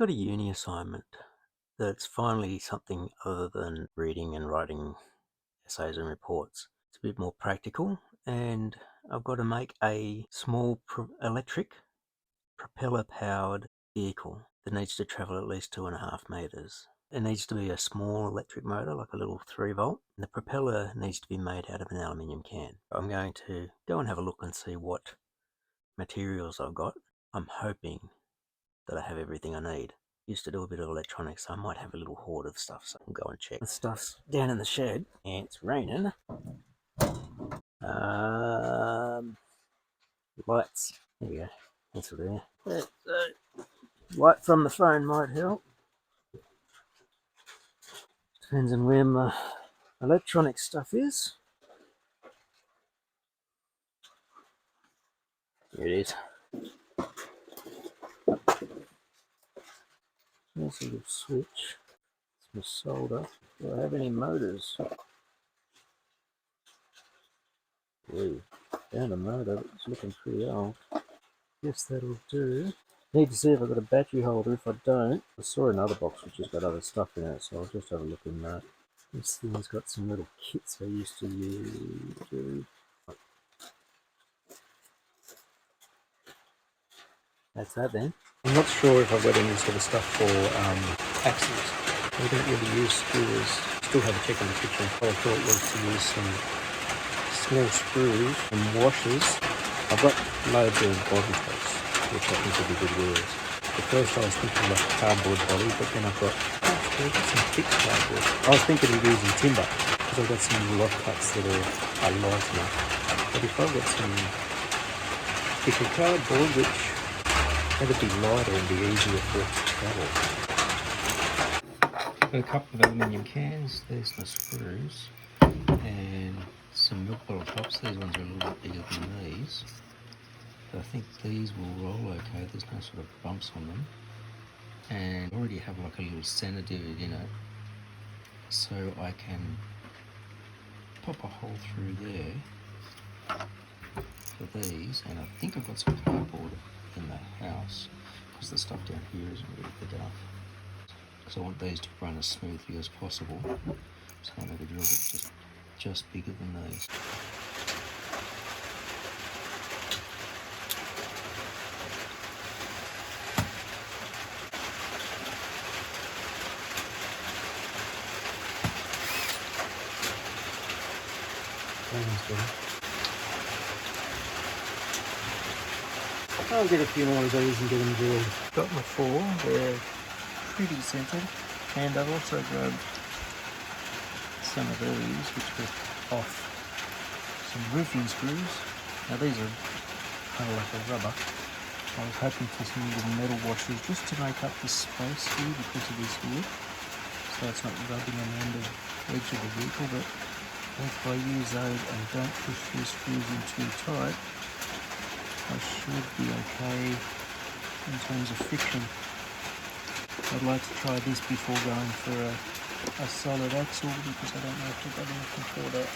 got a uni assignment that's finally something other than reading and writing essays and reports. It's a bit more practical, and I've got to make a small electric propeller-powered vehicle that needs to travel at least 2.5 meters. It needs to be a small electric motor, like a little 3-volt. And the propeller needs to be made out of an aluminium can. I'm going to go and have a look and see what materials I've got. I'm hoping that I have everything I need. Used to do a bit of electronics, so I might have a little hoard of stuff, so I'll go and check. The stuff's down in the shed, and it's raining. Lights. There we go. That's what there. Light from the phone might help. Depends on where my electronic stuff is. Here it is. There's a little switch. It's my solder. Do I have any motors? Ooh, found a motor, but it's looking pretty old. Guess that'll do. Need to see if I've got a battery holder. If I don't, I saw another box which has got other stuff in it, so I'll just have a look in that. This thing's got some little kits I used to use. That's that then. I'm not sure if I've got any sort of stuff for axles. I don't really use screws. Still have a check in the kitchen. What I thought was to use some small screws and washers. I've got loads of body tops, which I think would be good wheels. At first I was thinking like a cardboard body, but then I've got some thick cardboard. I was thinking of using timber, because I've got some lock cuts that are light enough. But if I've got some thicker cardboard, which that'd be lighter and be easier for it to travel. Got a couple of aluminium cans, there's my screws, and some milk bottle tops. These ones are a little bit bigger than these, but I think these will roll okay. There's no sort of bumps on them, and I already have like a little sedative in it, so I can pop a hole through there for these. And I think I've got some cardboard in the house, because the stuff down here isn't really good enough, because I want these to run as smoothly as possible. So I'll make a drill bit just bigger than these. I'll get a few more of these and get them drilled. Got my 4, they're pretty centered, and I've also grabbed some of these which were off some roofing screws. Now these are kind of like a rubber. I was hoping for some little metal washers just to make up the space here because of this wood, so it's not rubbing on the edge of the vehicle. But if I use those and don't push these screws in too tight, I should be okay in terms of friction. I'd like to try this before going for a solid axle, because I don't know if I've got anything for that.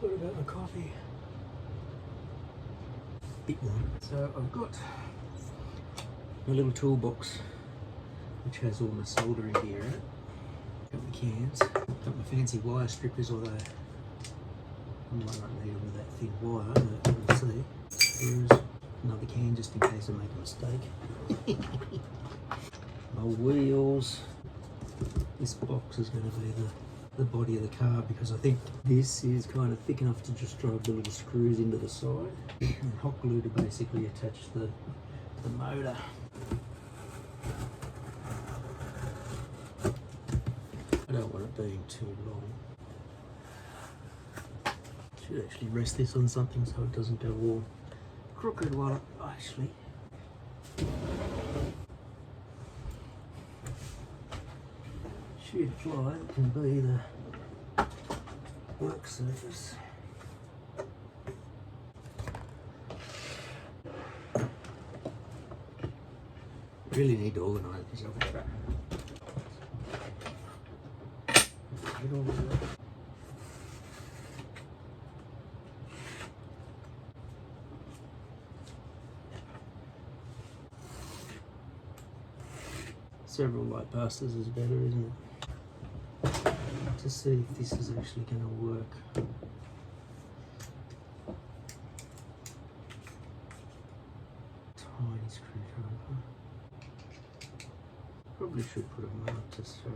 What about my coffee? Bit one. So I've got my little toolbox which has all my soldering gear in it. Got my cans, got my fancy wire strippers, although I might not need them with that thin wire, but we'll see. Here's another can just in case I make a mistake. My wheels. This box is going to be the body of the car, because I think this is kind of thick enough to just drive the little screws into the side. And hot glue to basically attach the motor. I don't want it being too long. Should actually rest this on something so it doesn't go all crooked while it actually. Sheared fly can be the work surface. Really need to organise this up. several light passes is better, isn't it? To see if this is actually going to work. Tiny screwdriver. Probably should put a mark just so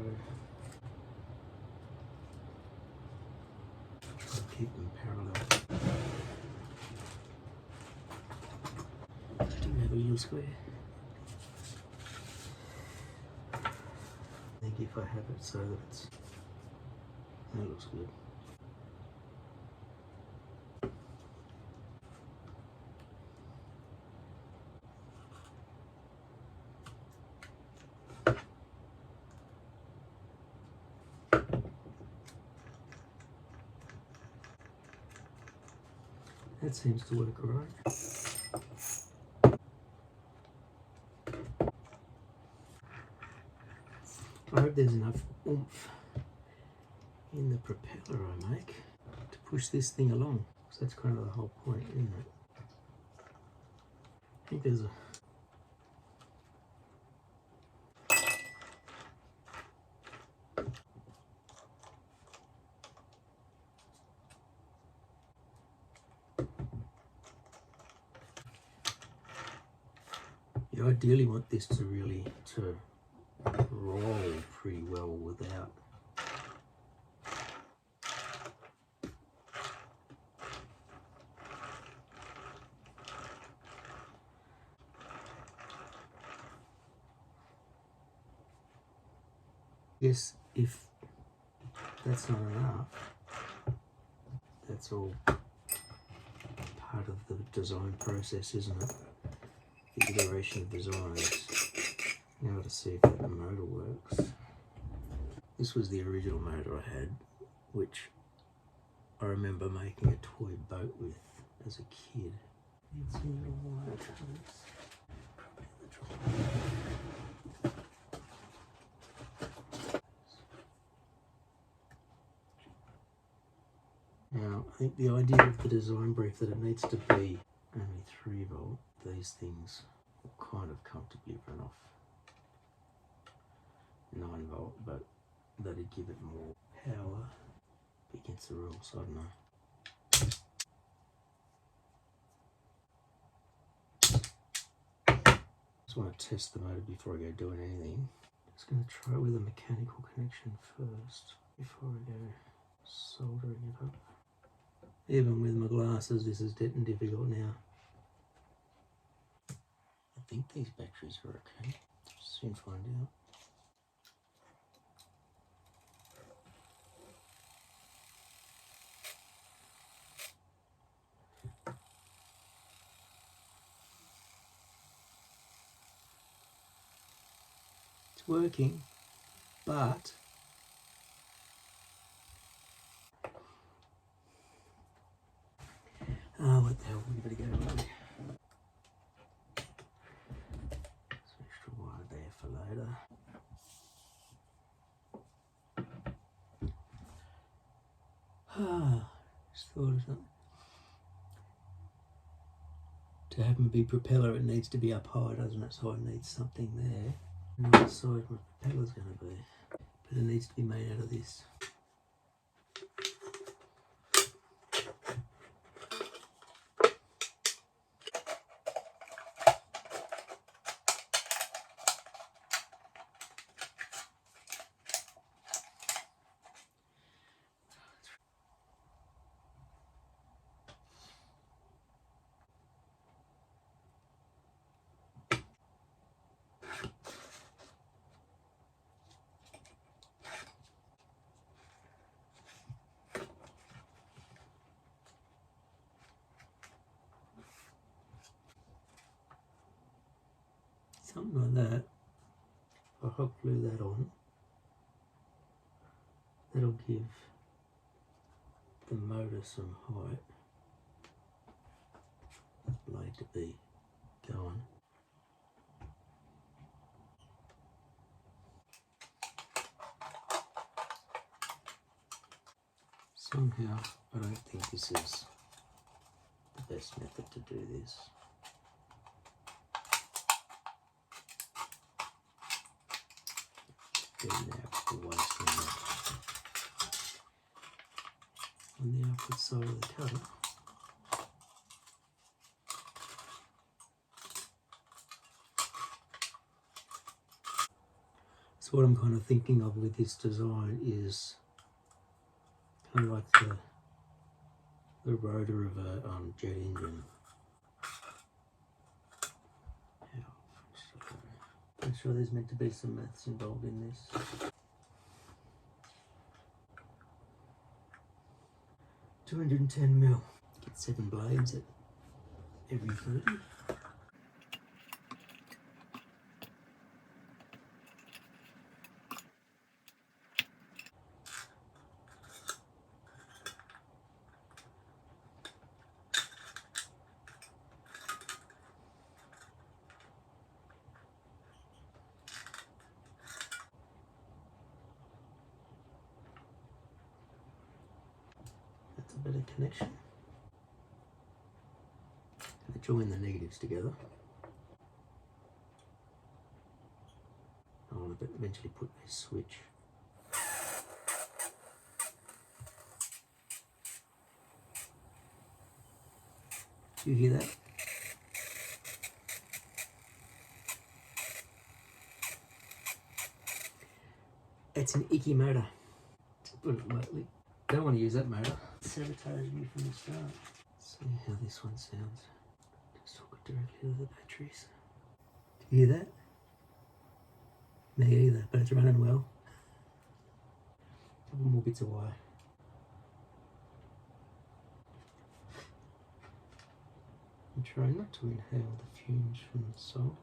try to keep them parallel. Do we have a little square? I think if I have it so that it's, that looks good. That seems to work all right. I hope there's enough oomph in the propeller I make to push this thing along. So that's kind of the whole point, isn't it? I think there's a you ideally want this to really roll pretty well without yes, if that's not enough, that's all part of the design process, isn't it? The iteration of designs. Now to see if the motor works. This was the original motor I had, which I remember making a toy boat with as a kid. It's in the wire cutters. Now, I think the idea of the design brief that it needs to be only 3 volt, these things will kind of comfortably run off 9 volt, but that'd give it more power against the rules, I don't know. Just want to test the motor before I go doing anything. Just going to try with a mechanical connection first before I go soldering it up. Even with my glasses, this is getting difficult now. I think these batteries are okay. Soon find out. It's working, but what the hell, we better go away. Some extra wire there for later. Just thought of something. To have my big propeller, it needs to be up high, doesn't it? So I need something there. And on the side my propeller's going to be. But it needs to be made out of this. Something like that. If I hot glue that on, that'll give the motor some height. Blade to be going. Somehow, I don't think this is the best method to do this. Now put the waste on the output side of the cutter. So what I'm kind of thinking of with this design is kind of like the rotor of a jet engine. I'm sure there's meant to be some maths involved in this. 210 mil. Get 7 blades at every 30. That's a better connection. And join the negatives together. I want to eventually put a switch. Do you hear that? It's an icky motor, to put it lightly. Don't want to use that motor. Sabotaged me from the start. Let's see how this one sounds. Just hook it directly to the batteries. Do you hear that? Me either, but it's running well. A couple more bits of wire. I'm trying not to inhale the fumes from the salt.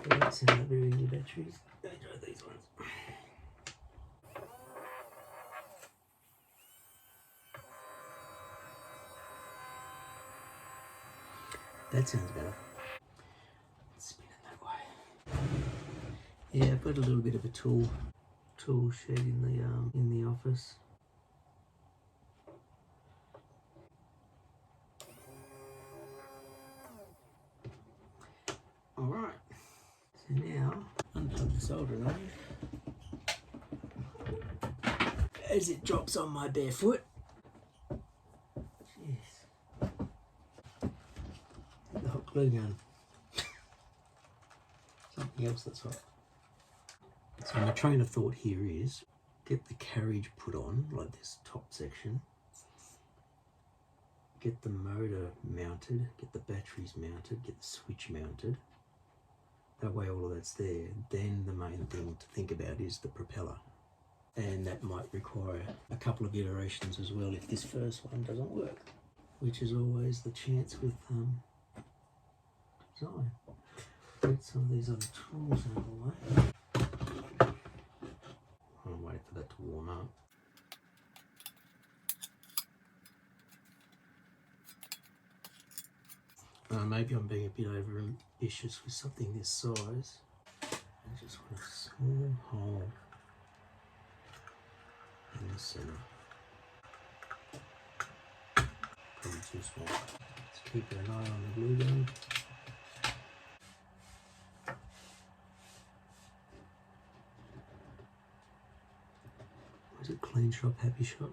They don't sound like very new batteries. I try these ones. That sounds better. Spin it that way. Yeah, I've got a little bit of a tool shed in the office. All right. So now unplug the soldering iron as it drops on my bare foot. Jeez. The hot glue gun. Something else that's hot. So my train of thought here is get the carriage put on, like this top section. Get the motor mounted, get the batteries mounted, get the switch mounted. That way all of that's there. Then the main thing to think about is the propeller. And that might require a couple of iterations as well if this first one doesn't work, which is always the chance with design. Get some of these other tools out of the way. I'm waiting for that to warm up. Maybe I'm being a bit over ambitious with something this size. I just want a small hole in the center. Probably too small. Let's keep an eye on the glue gun. Is it clean shop, happy shop?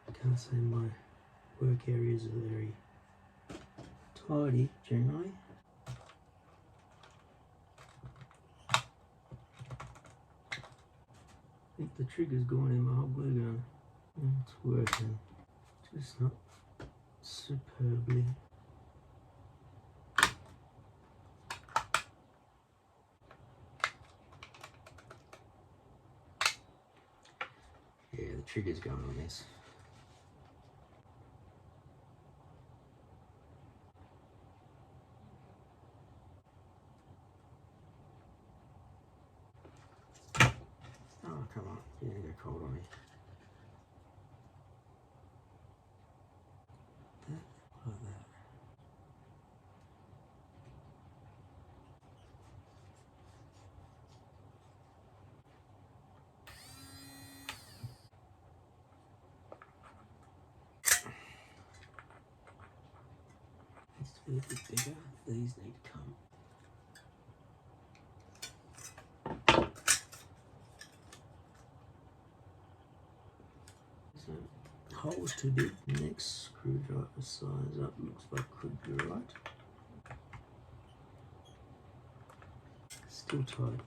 I can't say my work areas are very tidy generally. I think the trigger's gone in my hot glue gun. It's working, just not superbly. Yeah, the trigger's going on this. Oh, come on, you're gonna go cold on me. Like that. be a bit bigger. These need to come. So, hole's too big. Next screwdriver size up looks like could be right. Still tight.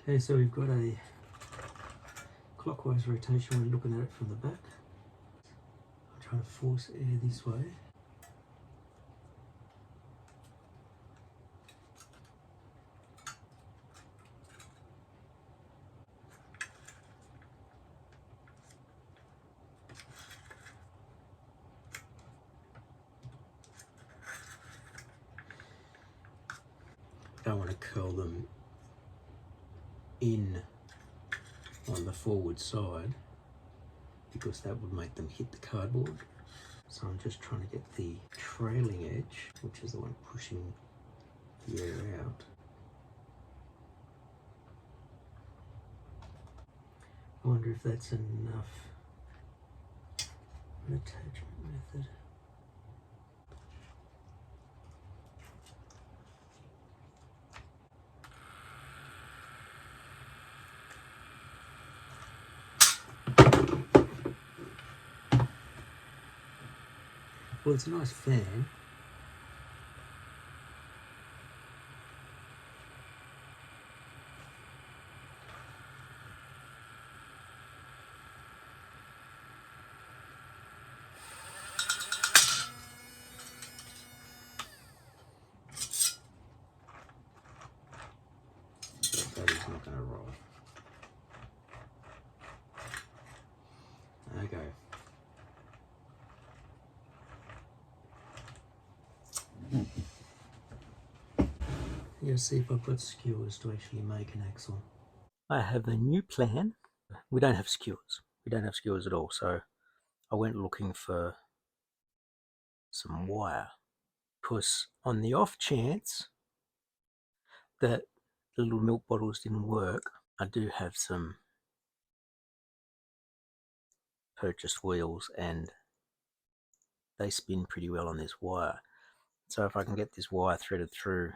Okay, so we've got a clockwise rotation. We're looking at it from the back. I'm trying to force air this way. Don't want to curl them in on the forward side because that would make them hit the cardboard. So I'm just trying to get the trailing edge, which is the one pushing the air out. I wonder if that's enough. An attachment method. Well, it's a nice fan. That is not going to roll. Okay. Let's see if I've got skewers to actually make an axle. I have a new plan. We don't have skewers. We don't have skewers at all. So I went looking for some wire. Because on the off chance that the little milk bottles didn't work, I do have some purchased wheels and they spin pretty well on this wire. So if I can get this wire threaded through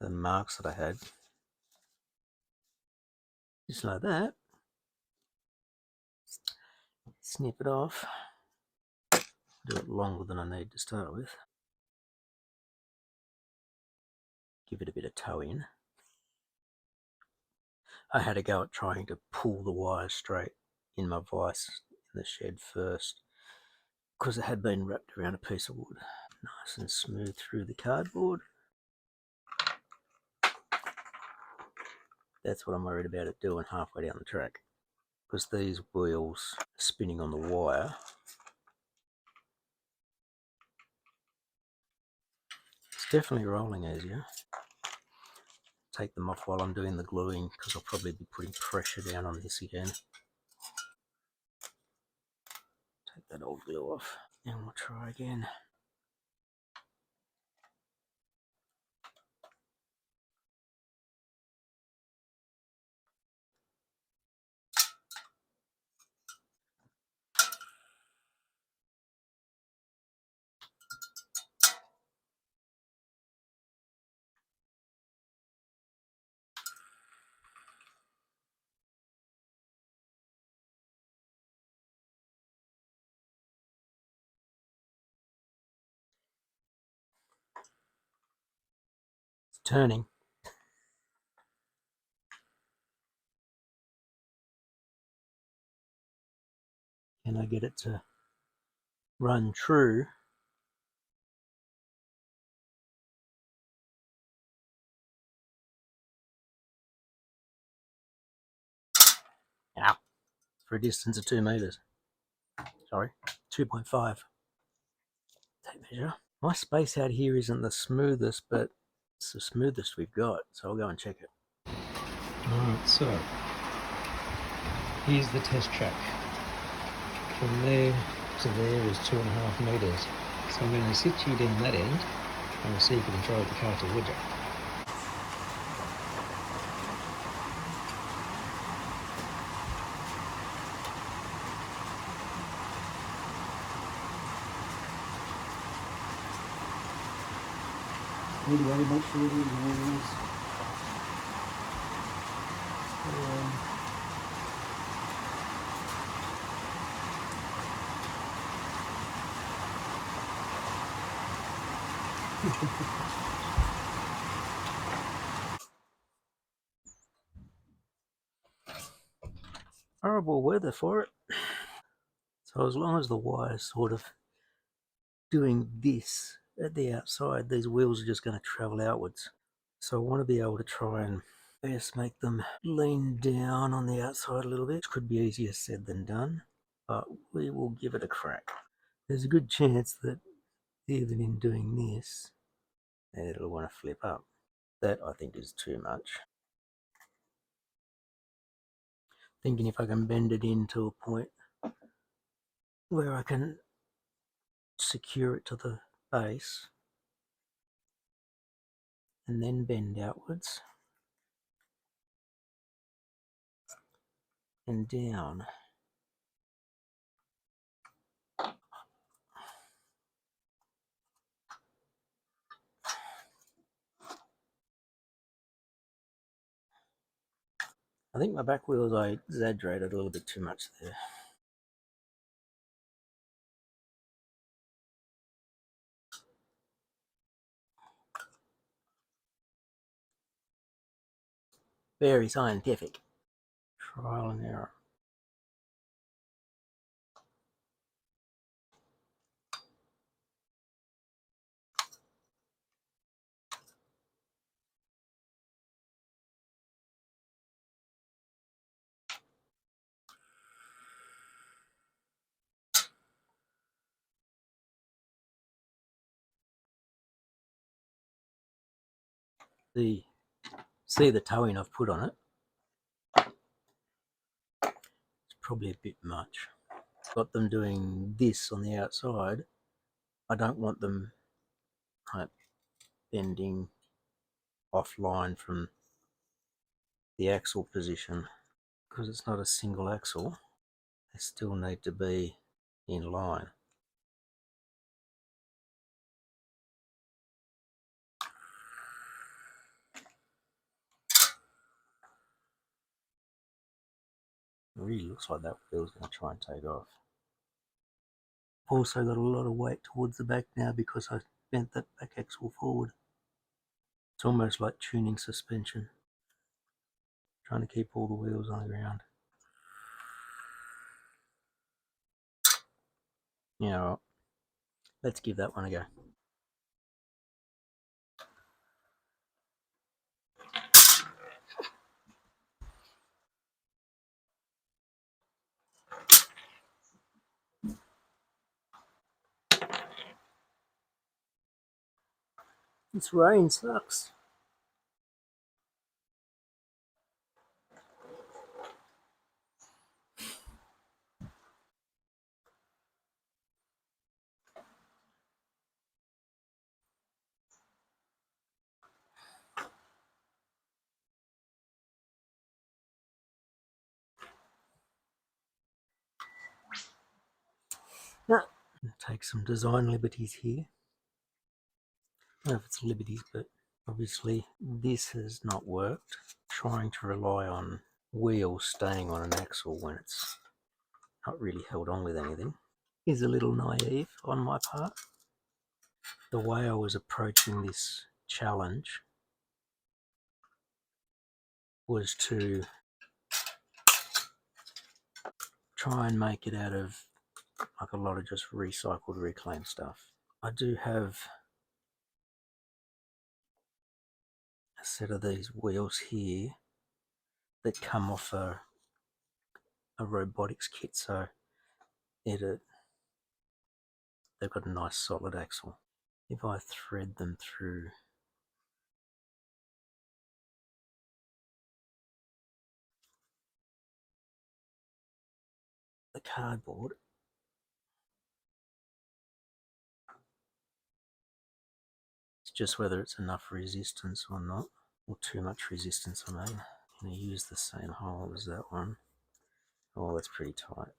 the marks that I had, just like that, snip it off, do it longer than I need to start with, give it a bit of toe in. I had a go at trying to pull the wire straight in my vise in the shed first because it had been wrapped around a piece of wood. Nice and smooth through the cardboard. That's what I'm worried about it doing halfway down the track, because these wheels are spinning on the wire. It's definitely rolling easier. Take them off while I'm doing the gluing because I'll probably be putting pressure down on this again. Take that old glue off and we'll try again. It's turning. Can I get it to run true? Ow. For a distance of 2 meters. Sorry, 2.5. Tape measure. My space out here isn't the smoothest, but it's the smoothest we've got, so I'll go and check it. Alright, so here's the test track. From there to there is 2.5 metres. So I'm going to sit you down that end and we'll see if we can drive the car towards you. Anyway, make sure these wheels horrible weather for it. So as long as the wire's sort of doing this at the outside, these wheels are just going to travel outwards. So I want to be able to try and best make them lean down on the outside a little bit. Which could be easier said than done, but we will give it a crack. There's a good chance that even in doing this, it'll want to flip up. That I think is too much. Thinking if I can bend it in to a point where I can secure it to the base and then bend outwards and down. I think my back wheels, I exaggerated a little bit too much there. Very scientific. Trial and error. See the towing I've put on it? It's probably a bit much. Got them doing this on the outside. I don't want them like bending offline from the axle position because it's not a single axle. They still need to be in line. It really looks like that wheel's going to try and take off. Also got a lot of weight towards the back now because I bent that back axle forward. It's almost like tuning suspension. Trying to keep all the wheels on the ground. You know, let's give that one a go. This rain sucks. No. Take some design liberties here. I don't know if it's liberties, but obviously this has not worked. Trying to rely on wheels staying on an axle when it's not really held on with anything is a little naive on my part. The way I was approaching this challenge was to try and make it out of like a lot of just recycled, reclaimed stuff. I do have a set of these wheels here that come off a robotics kit, so they've got a nice solid axle. If I thread them through the cardboard, just whether it's enough resistance or not, or too much resistance, I mean. I'm going to use the same hole as that one. Oh, that's pretty tight.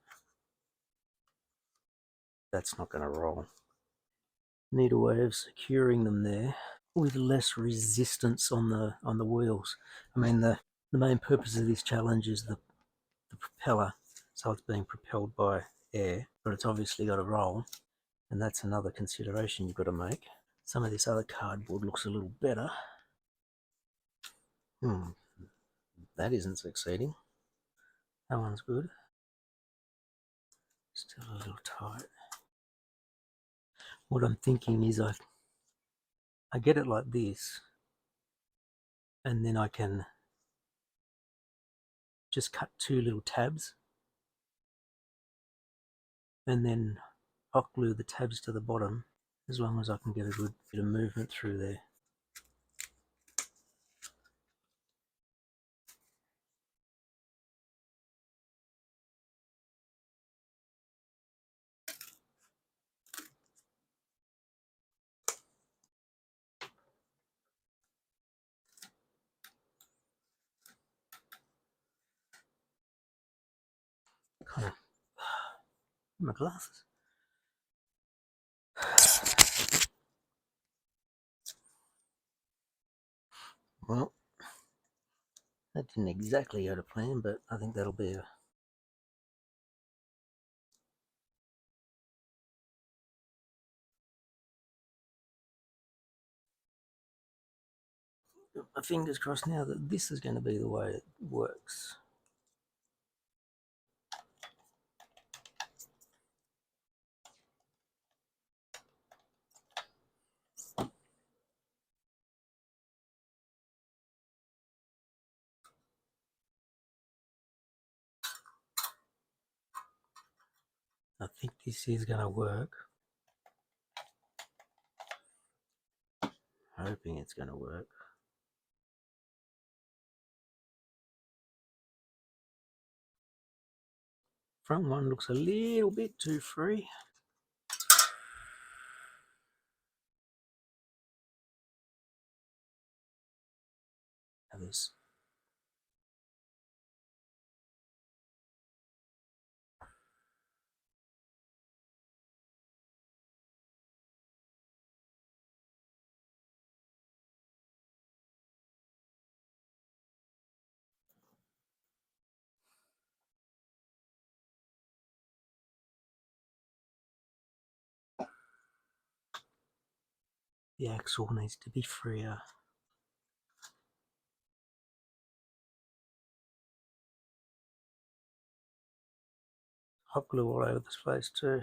That's not going to roll. Need a way of securing them there with less resistance on the wheels. I mean, the main purpose of this challenge is the propeller, so it's being propelled by air, but it's obviously got to roll, and that's another consideration you've got to make. Some of this other cardboard looks a little better. That isn't succeeding. That one's good. Still a little tight. What I'm thinking is I get it like this, and then I can just cut two little tabs, and then hot glue the tabs to the bottom, as long as I can get a good bit of movement through there. Kind of my glasses. Well, that didn't exactly go to plan, but I think that'll be a... My fingers crossed now that this is going to be the way it works. I think this is going to work. Hoping it's going to work. Front one looks a little bit too free. Others. The axle needs to be freer. Hot glue all over this place too.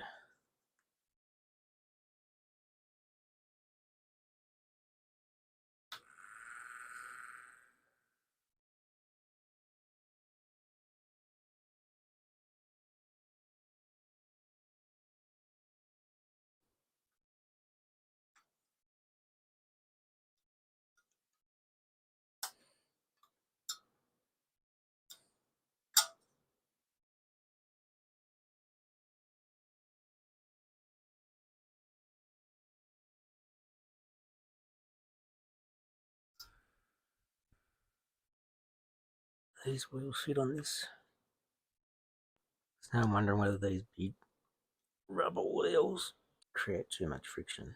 These wheels fit on this. So now I'm wondering whether these big rubber wheels create too much friction.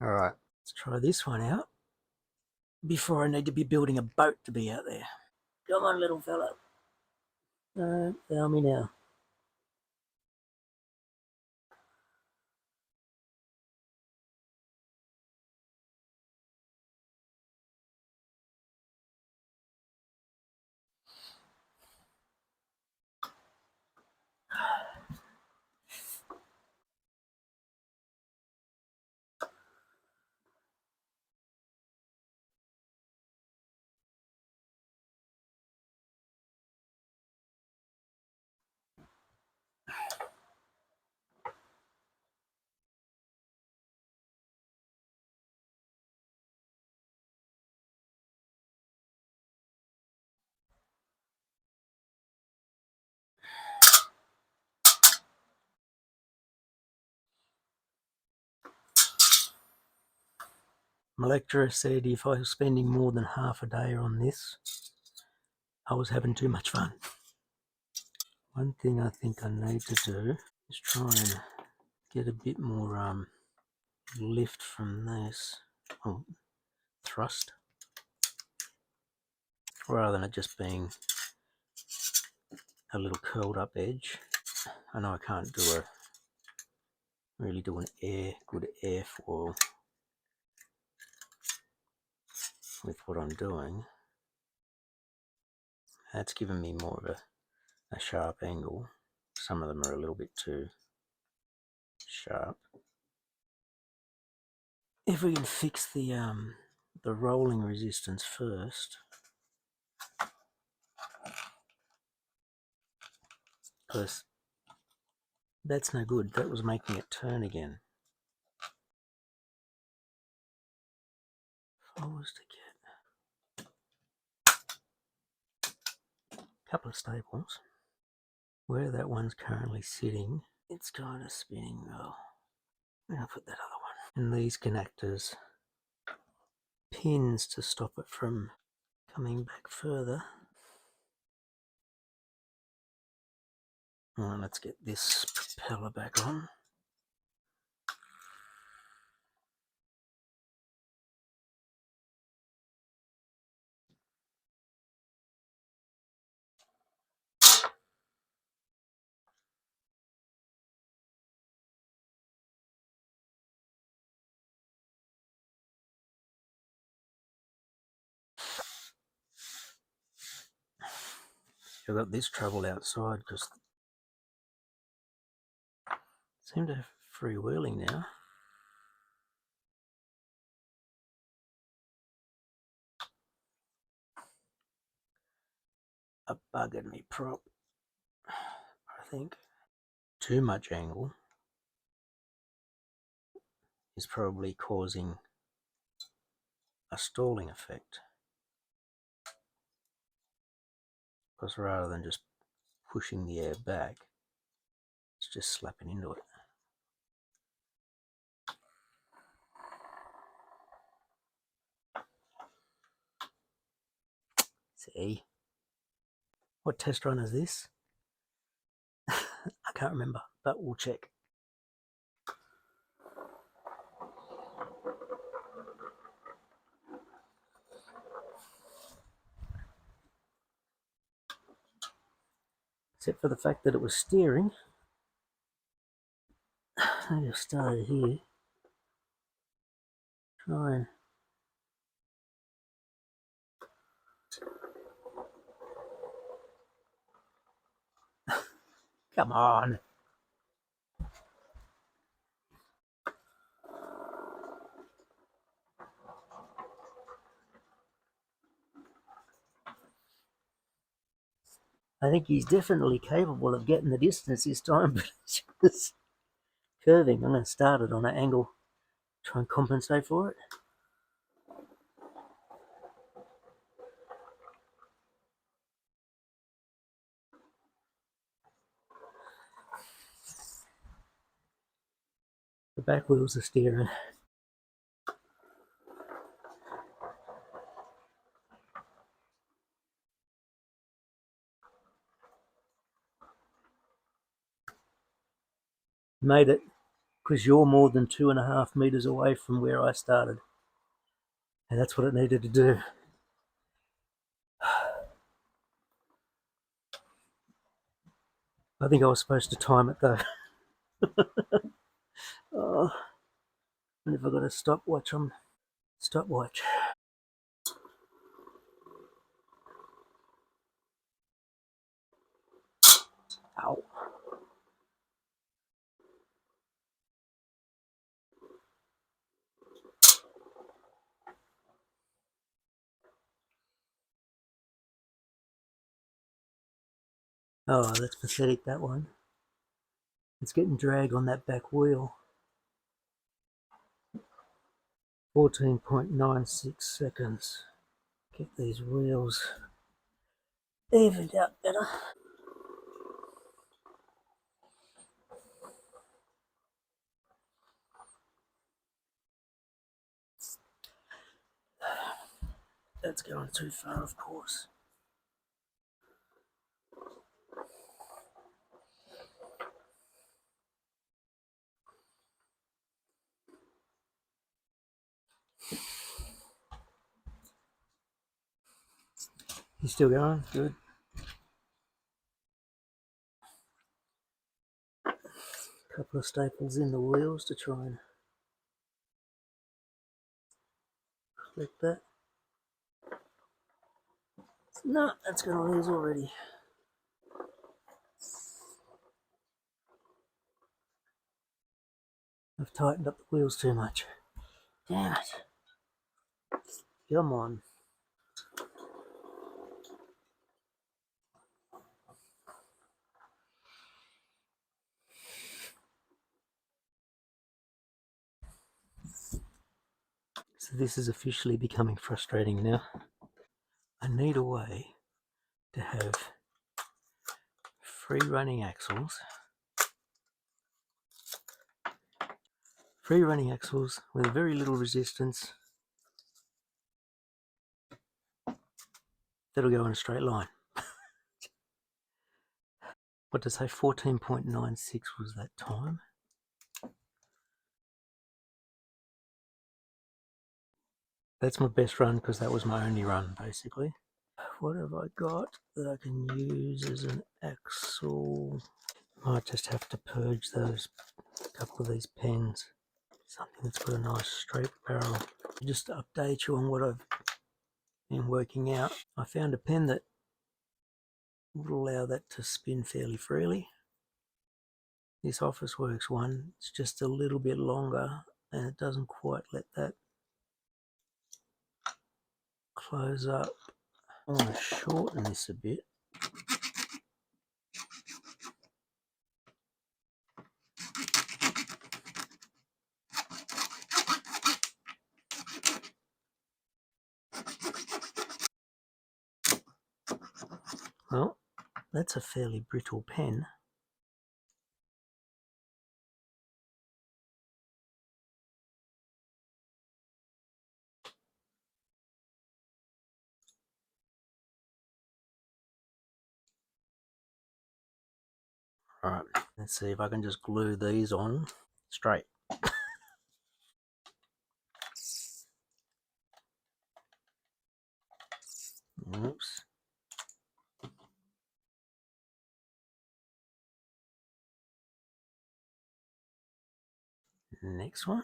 All right, let's try this one out before I need to be building a boat to be out there. Come on, little fella. Fail me now. My lecturer said if I was spending more than half a day on this, I was having too much fun. One thing I think I need to do is try and get a bit more lift from this, thrust, rather than it just being a little curled up edge. I know I can't really do an good airfoil with what I'm doing. That's given me more of a sharp angle. Some of them are a little bit too sharp. If we can fix the rolling resistance first, because that's no good. That was making it turn again. If I was to get a couple of staples, where that one's currently sitting, it's kind of spinning well. I'm going to put that other one. And these can act as pins to stop it from coming back further. Alright, let's get this propeller back on. I've got this trouble outside because it seems to have freewheeling now. A bug in me prop, I think. Too much angle is probably causing a stalling effect, because rather than just pushing the air back, it's just slapping into it. See? What test run is this? I can't remember, but we'll check. Except for the fact that it was steering. I just started here. Try and come on. I think he's definitely capable of getting the distance this time, but it's just curving. I'm going to start it on an angle, try and compensate for it. The back wheels are steering. Made it because you're more than 2.5 meters away from where I started. And that's what it needed to do. I think I was supposed to time it though. Oh, and if I got a stopwatch on, stopwatch. Ow. Oh, that's pathetic, that one. It's getting drag on that back wheel. 14.96 seconds. Get these wheels evened out better. That's going too far, of course. You still going? Good. Couple of staples in the wheels to try and clip that. No, that's going to lose already. I've tightened up the wheels too much. Damn it. Come on. So this is officially becoming frustrating now. I need a way to have free running axles with very little resistance that'll go in a straight line. What to say, 14.96 was that time. That's my best run because that was my only run basically. What have I got that I can use as an axle? Might just have to purge those couple of these pens. Something that's got a nice straight barrel. Just to update you on what I've been working out. I found a pen that would allow that to spin fairly freely. This Officeworks one, it's just a little bit longer and it doesn't quite let that close up. I want to shorten this a bit. Well, that's a fairly brittle pen. Alright, let's see if I can just glue these on straight. Oops. Next one.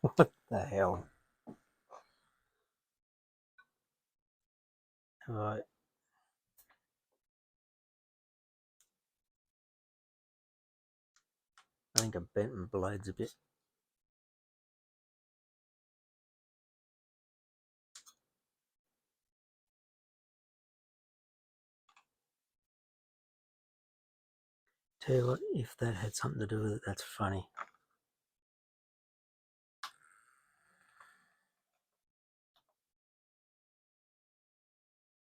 What the hell? Right. I think I bent my blades a bit. Tell you what, if that had something to do with it, that's funny.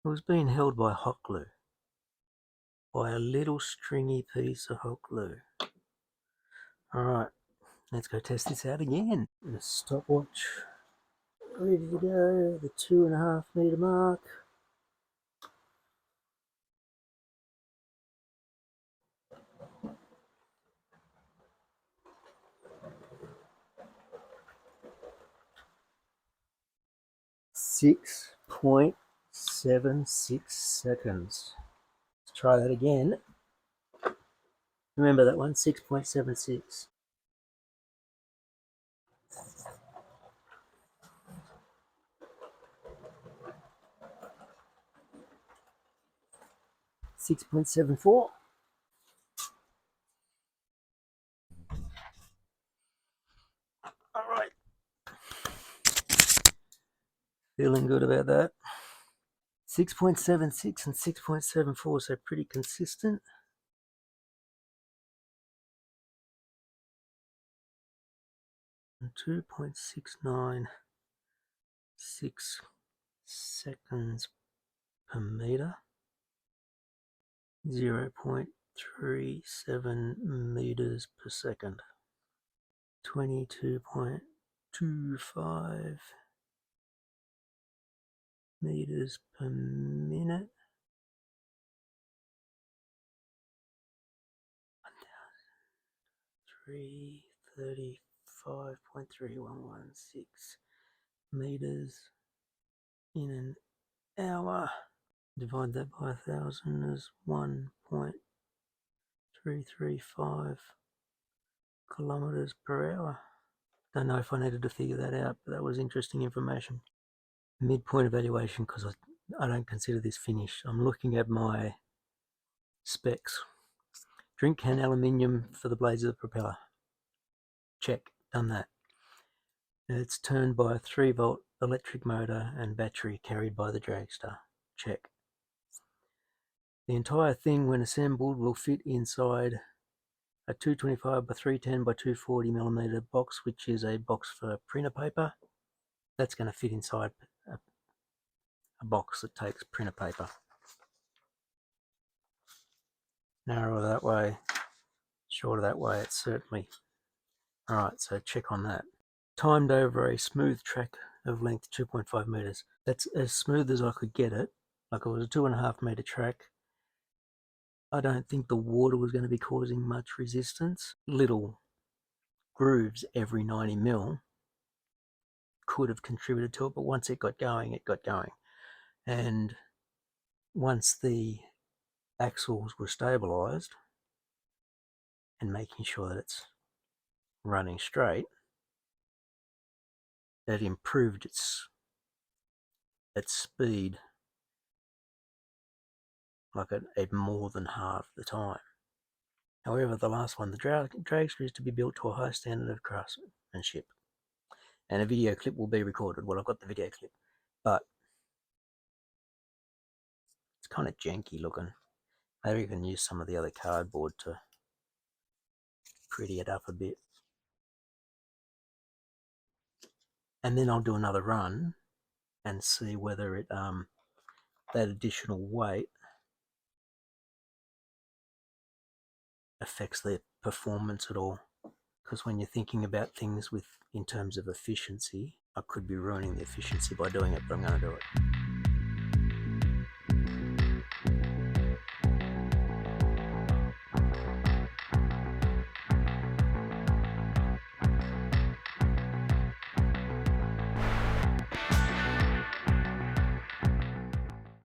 It was being held by hot glue. By a little stringy piece of hot glue. Alright, let's go test this out again. The stopwatch ready to go, the 2.5 meter mark. .76 seconds. Let's try that again. Remember that one, 6.76. .74. Feeling good about that. 6.76 and 6.74, so pretty consistent. And 2.696 seconds per meter. 0.37 meters per second. 22.25 meters per minute. 335.3116 meters in an hour. Divide that by 1,000 as 1.335 kilometers per hour. Don't know if I needed to figure that out, but that was interesting information. Midpoint evaluation, because I don't consider this finished. I'm looking at my specs. Drink can aluminium for the blades of the propeller. Check, done that. It's turned by a 3-volt electric motor and battery carried by the dragster. Check. The entire thing, when assembled, will fit inside a 225 by 310 by 240 millimeter box, which is a box for printer paper. That's going to fit inside a box that takes printer paper. Narrower that way, shorter that way, it's certainly. Alright, so check on that. Timed over a smooth track of length 2.5 meters. That's as smooth as I could get it. Like it was a 2.5 meter track. I don't think the water was going to be causing much resistance. Little grooves every 90 mil could have contributed to it, but once it got going, it got going. And once the axles were stabilized and making sure that it's running straight, it improved its speed like at more than half the time. However, the last one, the dragster is to be built to a high standard of craftsmanship. And a video clip will be recorded. Well, I've got the video clip, but it's kind of janky looking. Maybe you can use some of the other cardboard to pretty it up a bit. And then I'll do another run and see whether it that additional weight affects the performance at all. Because when you're thinking about things in terms of efficiency, I could be ruining the efficiency by doing it, but I'm going to do it.